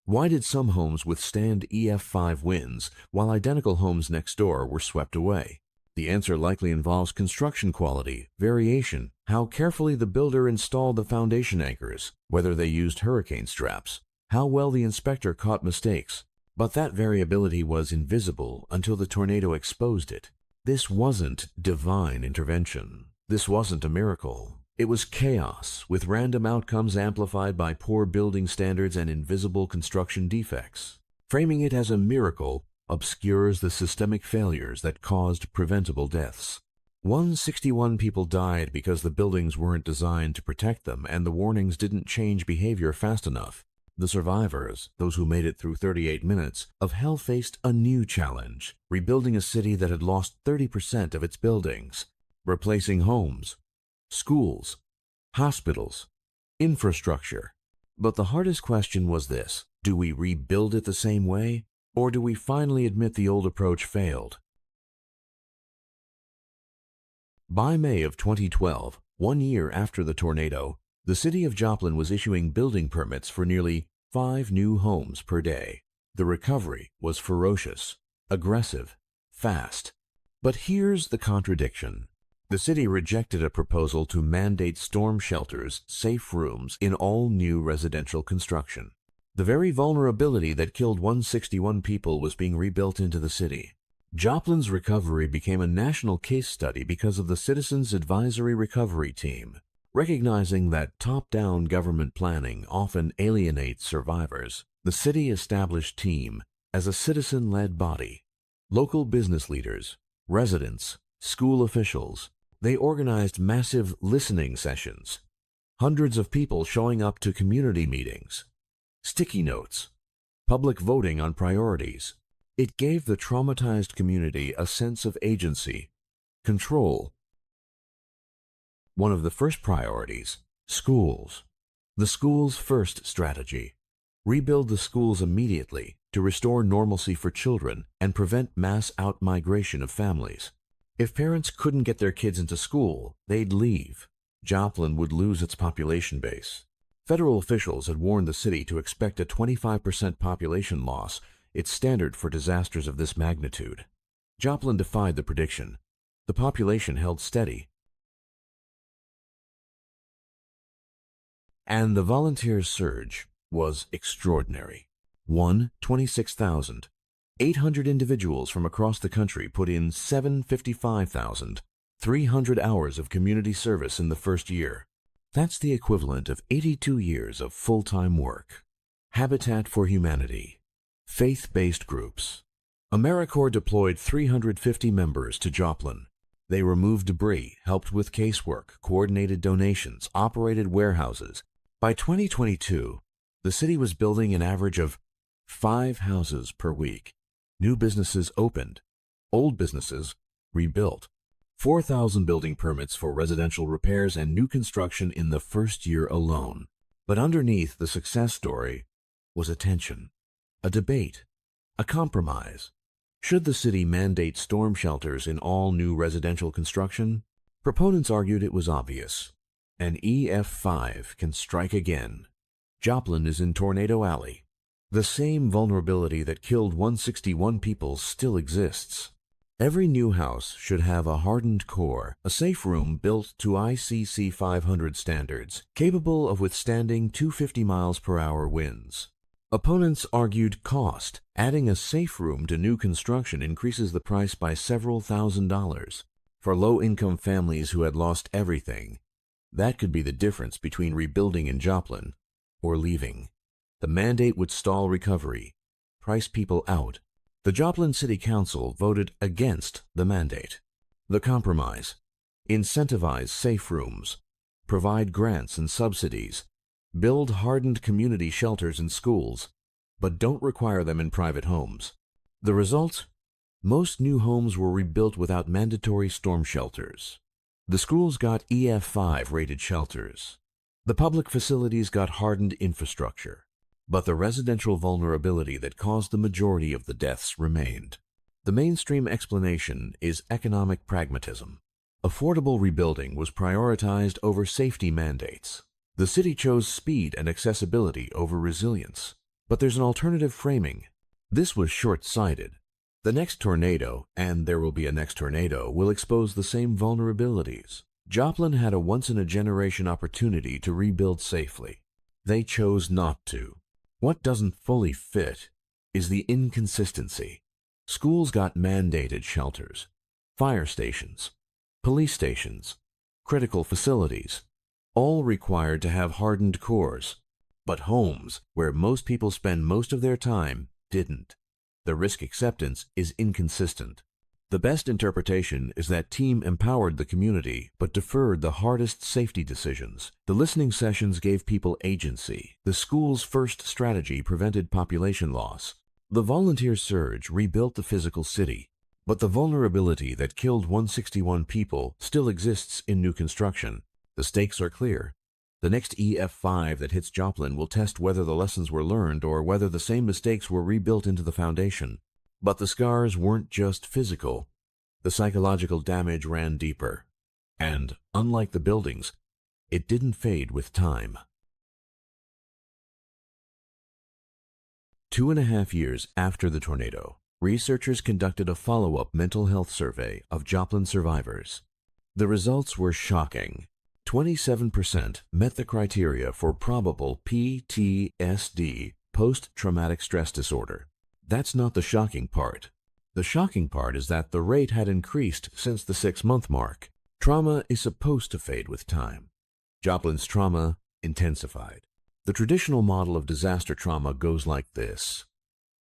Why did some homes withstand EF5 winds while identical homes next door were swept away? The answer likely involves construction quality, variation, how carefully the builder installed the foundation anchors, whether they used hurricane straps, how well the inspector caught mistakes. But that variability was invisible until the tornado exposed it. This wasn't divine intervention. This wasn't a miracle. It was chaos, with random outcomes amplified by poor building standards and invisible construction defects. Framing it as a miracle obscures the systemic failures that caused preventable deaths. 161 people died because the buildings weren't designed to protect them and the warnings didn't change behavior fast enough. The survivors, those who made it through 38 minutes of hell, faced a new challenge, rebuilding a city that had lost 30% of its buildings, replacing homes, schools, hospitals, infrastructure. But the hardest question was this: do we rebuild it the same way, or do we finally admit the old approach failed? By May of 2012, 1 year after the tornado, the city of Joplin was issuing building permits for nearly 5 new homes per day. The recovery was ferocious, aggressive, fast. But here's the contradiction. The city rejected a proposal to mandate storm shelters, safe rooms, in all new residential construction. The very vulnerability that killed 161 people was being rebuilt into the city. Joplin's recovery became a national case study because of the Citizens Advisory Recovery Team. Recognizing that top-down government planning often alienates survivors, the city established TEAM as a citizen-led body. Local business leaders, residents, school officials, they organized massive listening sessions, hundreds of people showing up to community meetings, sticky notes, public voting on priorities. It gave the traumatized community a sense of agency, control. One of the first priorities, schools. The schools first strategy. Rebuild the schools immediately to restore normalcy for children and prevent mass out-migration of families. If parents couldn't get their kids into school, they'd leave. Joplin would lose its population base. Federal officials had warned the city to expect a 25% population loss, its standard for disasters of this magnitude. Joplin defied the prediction. The population held steady. And the volunteer surge was extraordinary. 26,000. 800 individuals from across the country put in 755,300 hours of community service in the first year. That's the equivalent of 82 years of full-time work. Habitat for Humanity. Faith-based groups. AmeriCorps deployed 350 members to Joplin. They removed debris, helped with casework, coordinated donations, operated warehouses. By 2022, the city was building an average of 5 houses per week. New businesses opened. Old businesses rebuilt. 4,000 building permits for residential repairs and new construction in the first year alone. But underneath the success story was a tension, a debate, a compromise. Should the city mandate storm shelters in all new residential construction? Proponents argued it was obvious. An EF5 can strike again. Joplin is in Tornado Alley. The same vulnerability that killed 161 people still exists. Every new house should have a hardened core, a safe room built to ICC 500 standards, capable of withstanding 250 miles per hour winds. Opponents argued cost. Adding a safe room to new construction increases the price by several $1,000s. For low-income families who had lost everything, that could be the difference between rebuilding in Joplin or leaving. The mandate would stall recovery, price people out. The Joplin City Council voted against the mandate. The compromise: incentivize safe rooms, provide grants and subsidies, build hardened community shelters and schools, but don't require them in private homes. The result? Most new homes were rebuilt without mandatory storm shelters. The schools got EF5 rated shelters. The public facilities got hardened infrastructure. But the residential vulnerability that caused the majority of the deaths remained. The mainstream explanation is economic pragmatism. Affordable rebuilding was prioritized over safety mandates. The city chose speed and accessibility over resilience. But there's an alternative framing. This was short-sighted. The next tornado, and there will be a next tornado, will expose the same vulnerabilities. Joplin had a once-in-a-generation opportunity to rebuild safely. They chose not to. What doesn't fully fit is the inconsistency. Schools got mandated shelters, fire stations, police stations, critical facilities, all required to have hardened cores. But homes, where most people spend most of their time, didn't. The risk acceptance is inconsistent. The best interpretation is that TEAM empowered the community but deferred the hardest safety decisions. The listening sessions gave people agency. The school's first strategy prevented population loss. The volunteer surge rebuilt the physical city. But the vulnerability that killed 161 people still exists in new construction. The stakes are clear. The next EF5 that hits Joplin will test whether the lessons were learned or whether the same mistakes were rebuilt into the foundation. But the scars weren't just physical. The psychological damage ran deeper. And, unlike the buildings, it didn't fade with time. 2.5 years after the tornado, researchers conducted a follow-up mental health survey of Joplin survivors. The results were shocking. 27% met the criteria for probable PTSD, post-traumatic stress disorder. That's not the shocking part. The shocking part is that the rate had increased since the 6-month mark. Trauma is supposed to fade with time. Joplin's trauma intensified. The traditional model of disaster trauma goes like this.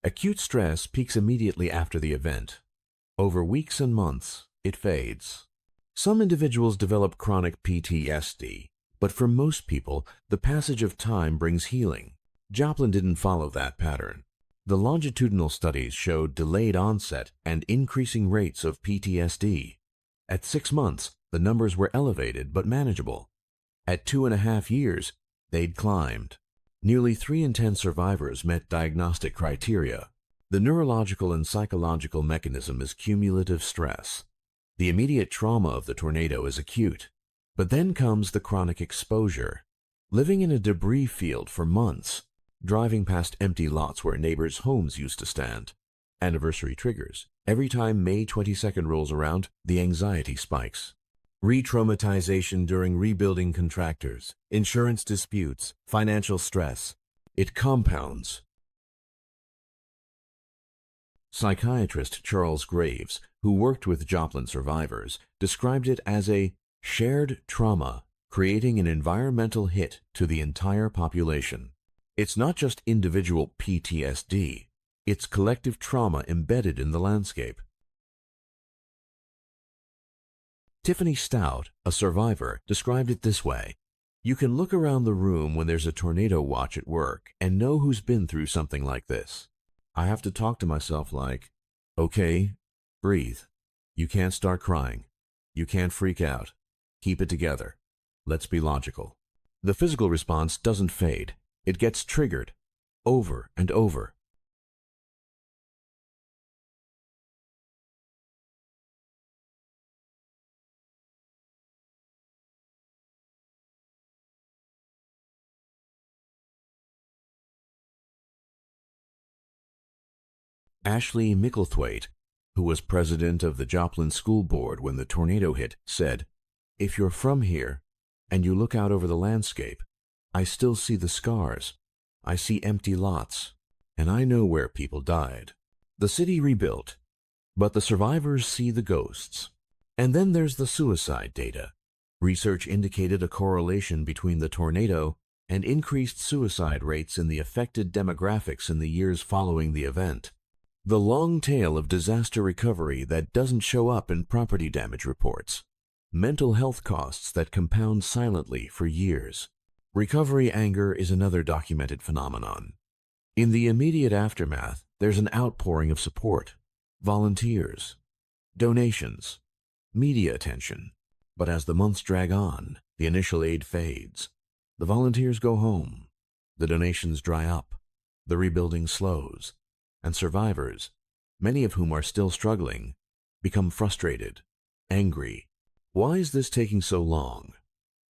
Acute stress peaks immediately after the event. Over weeks and months, it fades. Some individuals develop chronic PTSD, but for most people, the passage of time brings healing. Joplin didn't follow that pattern. The longitudinal studies showed delayed onset and increasing rates of PTSD. At 6 months, the numbers were elevated but manageable. At 2.5 years, they'd climbed. Nearly 3 in 10 survivors met diagnostic criteria. The neurological and psychological mechanism is cumulative stress. The immediate trauma of the tornado is acute, but then comes the chronic exposure. Living in a debris field for months, driving past empty lots where neighbors' homes used to stand. Anniversary triggers. Every time May 22nd rolls around, the anxiety spikes. Re-traumatization during rebuilding contractors, insurance disputes, financial stress. It compounds. Psychiatrist Charles Graves, who worked with Joplin survivors, described it as a shared trauma, creating an environmental hit to the entire population. It's not just individual PTSD, it's collective trauma embedded in the landscape. Tiffany Stout, a survivor, described it this way. You can look around the room when there's a tornado watch at work and know who's been through something like this. I have to talk to myself like, okay, breathe. You can't start crying. You can't freak out. Keep it together. Let's be logical. The physical response doesn't fade. It gets triggered over and over. Ashley Micklethwaite, who was president of the Joplin School Board when the tornado hit, said, "If you're from here and you look out over the landscape, I still see the scars. I see empty lots, and I know where people died." The city rebuilt, but the survivors see the ghosts. And then there's the suicide data. Research indicated a correlation between the tornado and increased suicide rates in the affected demographics in the years following the event. The long tail of disaster recovery that doesn't show up in property damage reports. Mental health costs that compound silently for years. Recovery anger is another documented phenomenon. In the immediate aftermath, there's an outpouring of support, volunteers, donations, media attention. But as the months drag on, the initial aid fades. The volunteers go home, the donations dry up, the rebuilding slows, and survivors, many of whom are still struggling, become frustrated, angry. Why is this taking so long?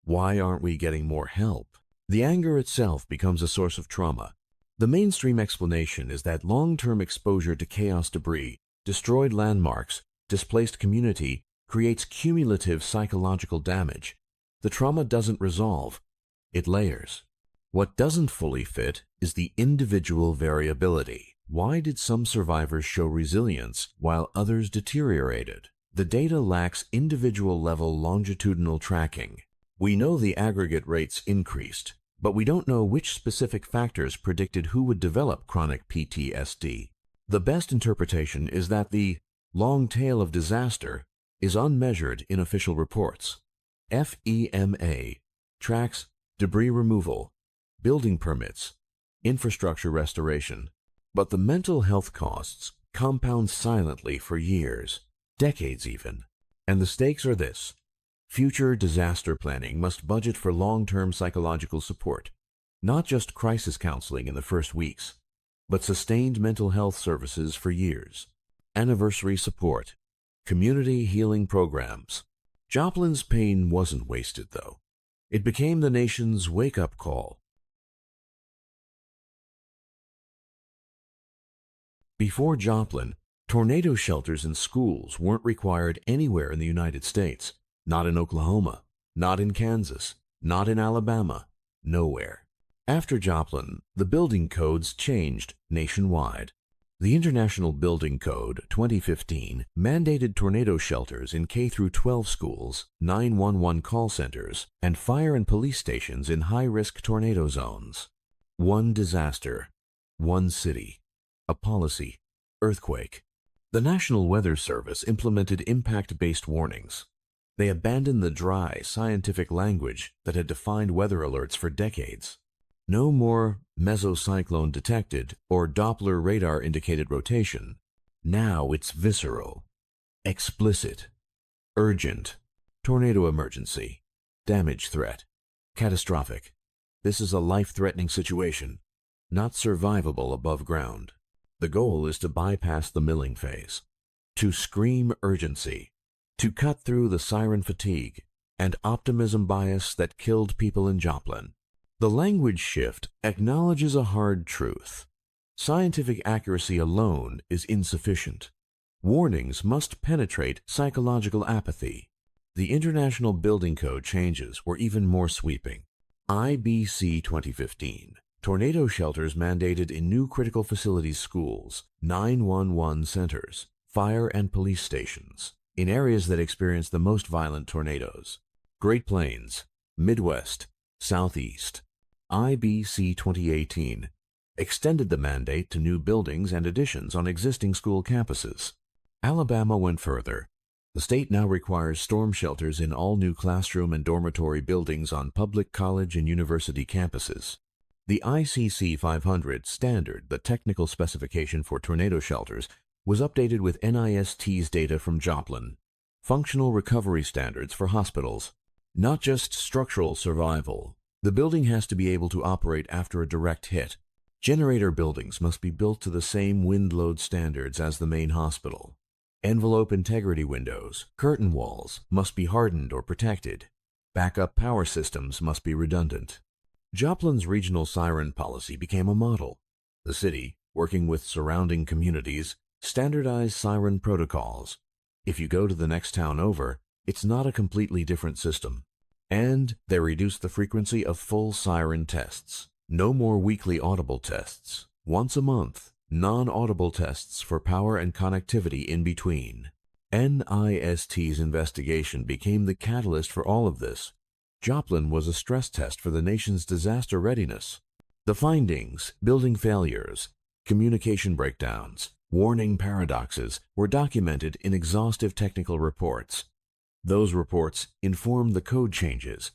Why aren't we getting more help? The anger itself becomes a source of trauma. The mainstream explanation is that long-term exposure to chaos debris, destroyed landmarks, displaced community, creates cumulative psychological damage. The trauma doesn't resolve, it layers. What doesn't fully fit is the individual variability. Why did some survivors show resilience while others deteriorated? The data lacks individual-level longitudinal tracking. We know the aggregate rates increased, but we don't know which specific factors predicted who would develop chronic PTSD. The best interpretation is that the long tail of disaster is unmeasured in official reports. FEMA tracks debris removal, building permits, infrastructure restoration, but the mental health costs compound silently for years, decades even. And the stakes are this. Future disaster planning must budget for long-term psychological support, not just crisis counseling in the first weeks, but sustained mental health services for years, anniversary support, community healing programs. Joplin's pain wasn't wasted, though. It became the nation's wake-up call. Before Joplin, tornado shelters in schools weren't required anywhere in the United States. Not in Oklahoma, not in Kansas, not in Alabama, nowhere. After Joplin, the building codes changed nationwide. The International Building Code 2015 mandated tornado shelters in K-12 schools, 911 call centers, and fire and police stations in high-risk tornado zones. One disaster, one city, a policy, earthquake. The National Weather Service implemented impact-based warnings. They abandoned the dry, scientific language that had defined weather alerts for decades. No more mesocyclone detected or Doppler radar indicated rotation. Now it's visceral, explicit, urgent, tornado emergency, damage threat, catastrophic. This is a life-threatening situation, not survivable above ground. The goal is to bypass the milling phase, to scream urgency, to cut through the siren fatigue and optimism bias that killed people in Joplin. The language shift acknowledges a hard truth. Scientific accuracy alone is insufficient. Warnings must penetrate psychological apathy. The International Building Code changes were even more sweeping. IBC 2015. Tornado shelters mandated in new critical facilities schools, 911 centers, fire and police stations, in areas that experience the most violent tornadoes. Great Plains, Midwest, Southeast. IBC 2018 extended the mandate to new buildings and additions on existing school campuses. Alabama went further. The state now requires storm shelters in all new classroom and dormitory buildings on public college and university campuses. The ICC 500 standard, the technical specification for tornado shelters, was updated with NIST's data from Joplin. Functional recovery standards for hospitals. Not just structural survival. The building has to be able to operate after a direct hit. Generator buildings must be built to the same wind load standards as the main hospital. Envelope integrity windows, curtain walls must be hardened or protected. Backup power systems must be redundant. Joplin's regional siren policy became a model. The city, working with surrounding communities, standardized siren protocols. If you go to the next town over, it's not a completely different system. And they reduced the frequency of full siren tests. No more weekly audible tests. Once a month, non-audible tests for power and connectivity in between. NIST's investigation became the catalyst for all of this. Joplin was a stress test for the nation's disaster readiness. The findings, building failures, communication breakdowns, warning paradoxes were documented in exhaustive technical reports. Those reports informed the code changes.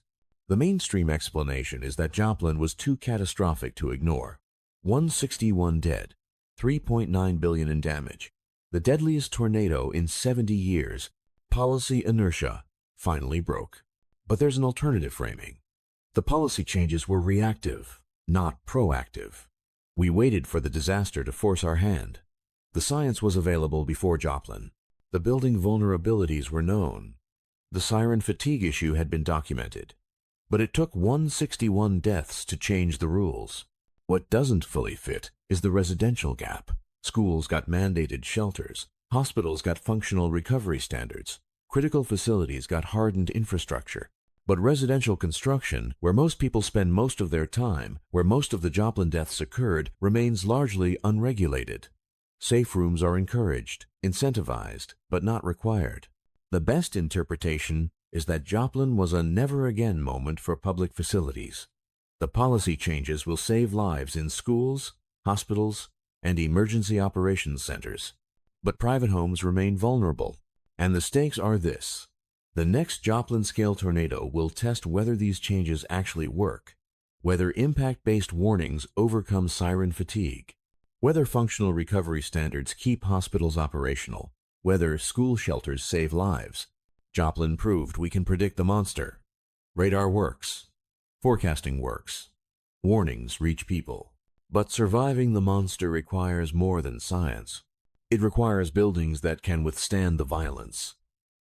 The mainstream explanation is that Joplin was too catastrophic to ignore. 161 dead, 3.9 billion in damage. The deadliest tornado in 70 years. Policy inertia finally broke. But there's an alternative framing. The policy changes were reactive, not proactive. We waited for the disaster to force our hand. The science was available before Joplin. The building vulnerabilities were known. The siren fatigue issue had been documented. But it took 161 deaths to change the rules. What doesn't fully fit is the residential gap. Schools got mandated shelters. Hospitals got functional recovery standards. Critical facilities got hardened infrastructure. But residential construction, where most people spend most of their time, where most of the Joplin deaths occurred, remains largely unregulated. Safe rooms are encouraged, incentivized, but not required. The best interpretation is that Joplin was a never-again moment for public facilities. The policy changes will save lives in schools, hospitals, and emergency operations centers. But private homes remain vulnerable, and the stakes are this. The next Joplin-scale tornado will test whether these changes actually work, whether impact-based warnings overcome siren fatigue, whether functional recovery standards keep hospitals operational, whether school shelters save lives. Joplin proved we can predict the monster. Radar works. Forecasting works. Warnings reach people. But surviving the monster requires more than science. It requires buildings that can withstand the violence,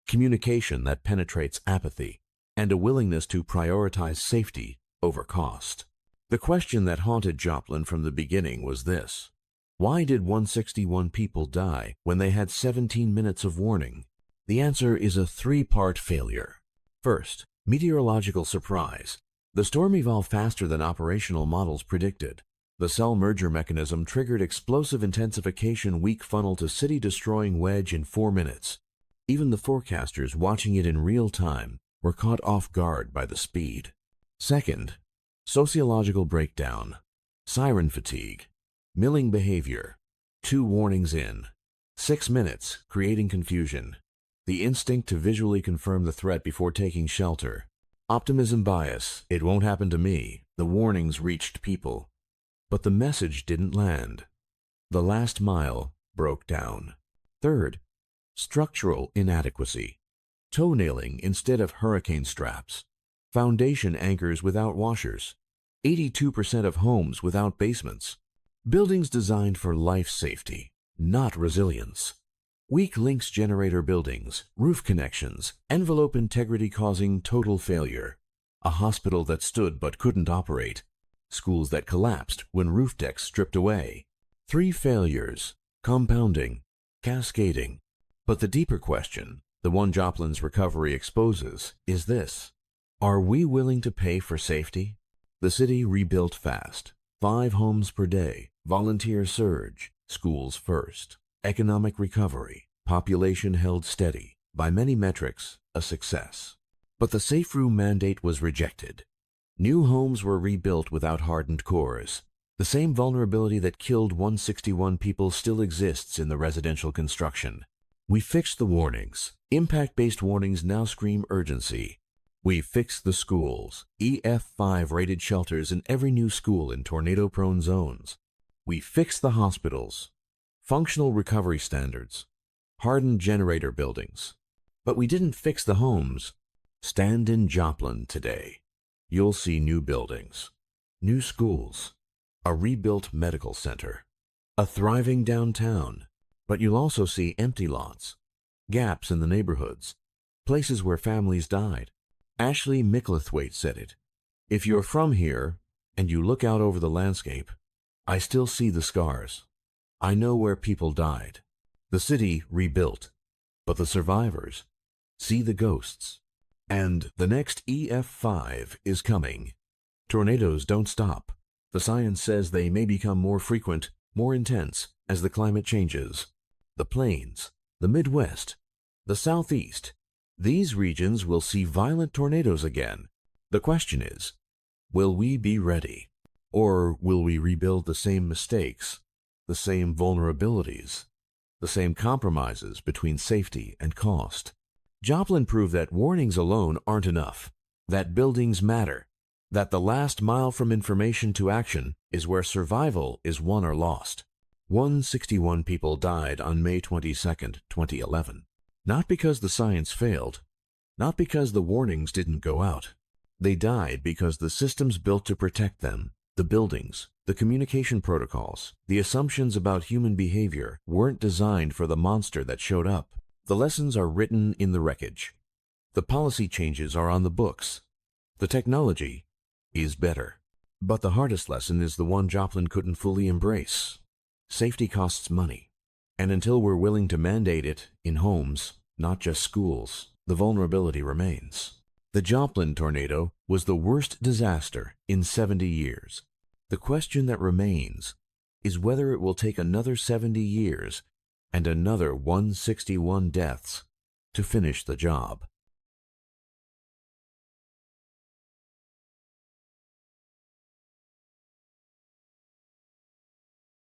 communication that penetrates apathy, and a willingness to prioritize safety over cost. The question that haunted Joplin from the beginning was this. Why did 161 people die when they had 17 minutes of warning? The answer is a three-part failure. First, meteorological surprise. The storm evolved faster than operational models predicted. The cell merger mechanism triggered explosive intensification weak funnel to city-destroying wedge in 4 minutes. Even the forecasters watching it in real time were caught off guard by the speed. Second, sociological breakdown. Siren fatigue. Milling behavior. 2 warnings in. 6 minutes, creating confusion. The instinct to visually confirm the threat before taking shelter. Optimism bias. It won't happen to me. The warnings reached people. But the message didn't land. The last mile broke down. Third, structural inadequacy. Toe-nailing instead of hurricane straps. Foundation anchors without washers. 82% of homes without basements. Buildings designed for life safety, not resilience. Weak links generator buildings, roof connections, envelope integrity causing total failure. A hospital that stood but couldn't operate. Schools that collapsed when roof decks stripped away. 3 failures, compounding, cascading. But the deeper question, the one Joplin's recovery exposes, is this. Are we willing to pay for safety? The city rebuilt fast. 5 homes per day, volunteer surge, schools first, economic recovery, population held steady. By many metrics, a success. But the safe room mandate was rejected. New homes were rebuilt without hardened cores. The same vulnerability that killed 161 people still exists in the residential construction. We fixed the warnings. Impact-based warnings now scream urgency. We fixed the schools. EF5 rated shelters in every new school in tornado-prone zones. We fixed the hospitals. Functional recovery standards. Hardened generator buildings. But we didn't fix the homes. Stand in Joplin today. You'll see new buildings, new schools, a rebuilt medical center, a thriving downtown, but you'll also see empty lots, gaps in the neighborhoods, places where families died. Ashley Micklethwaite said it. If you're from here and you look out over the landscape, I still see the scars. I know where people died. The city rebuilt, but the survivors see the ghosts. And the next EF5 is coming. Tornadoes don't stop. The science says they may become more frequent, more intense as the climate changes. The plains, the Midwest, the Southeast, these regions will see violent tornadoes again. The question is, will we be ready? Or will we rebuild the same mistakes, the same vulnerabilities, the same compromises between safety and cost? Joplin proved that warnings alone aren't enough, that buildings matter, that the last mile from information to action is where survival is won or lost. 161 people died on May 22, 2011. Not because the science failed, not because the warnings didn't go out. They died because the systems built to protect them, the buildings, the communication protocols, the assumptions about human behavior weren't designed for the monster that showed up. The lessons are written in the wreckage. The policy changes are on the books. The technology is better. But the hardest lesson is the one Joplin couldn't fully embrace. Safety costs money. And until we're willing to mandate it in homes, not just schools, the vulnerability remains. The Joplin tornado was the worst disaster in 70 years. The question that remains is whether it will take another 70 years and another 161 deaths to finish the job.